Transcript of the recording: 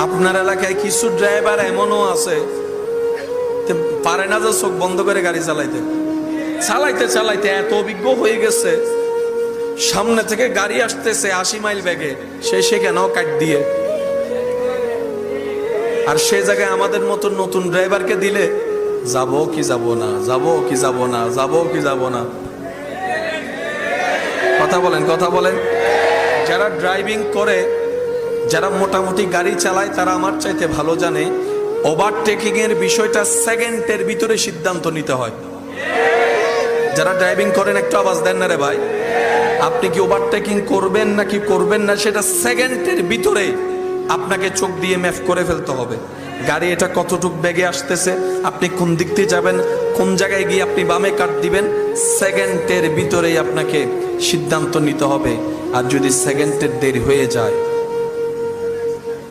আপনার এলাকায় কিছু ড্রাইভার এমনও আছে পারে না যে চোখ বন্ধ করে গাড়ি চালাইতে চালাইতে চালাইতে এত অভিজ্ঞ হয়ে গেছে, সামনে থেকে গাড়ি আসতেছে 80 মাইল বেগে, সে সেখানেও কাট দিয়ে। আর সে জায়গায় আমাদের মতো নতুন ড্রাইভারকে দিলে যাবো কি যাব না, যাবো কি যাব না, যাবো কি যাব না। কথা বলেন, কথা বলেন। যারা ড্রাইভিং করে, যারা মোটামুটি গাড়ি চালায়, তারা আমার চাইতে ভালো জানে ওভারটেকিং এর বিষয়টা সেকেন্ডের ভিতরে সিদ্ধান্ত নিতে হয়। যারা ড্রাইভিং করেন একটু আওয়াজ দেন না রে ভাই। আপনি কি ওভারটেকিং করবেন নাকি করবেন না, সেটা সেকেন্ডের ভিতরে আপনাকে চোখ দিয়ে ম্যাপ করে ফেলতে হবে। গাড়ি এটা কতটুকু বেগে আসতেছে, আপনি কোন দিক দিয়ে যাবেন, কোন জায়গায় গিয়ে আপনি বামে কাট দিবেন, সেকেন্ডের ভিতরেই আপনাকে সিদ্ধান্ত নিতে হবে। আর যদি সেকেন্ডের দেরি হয়ে যায়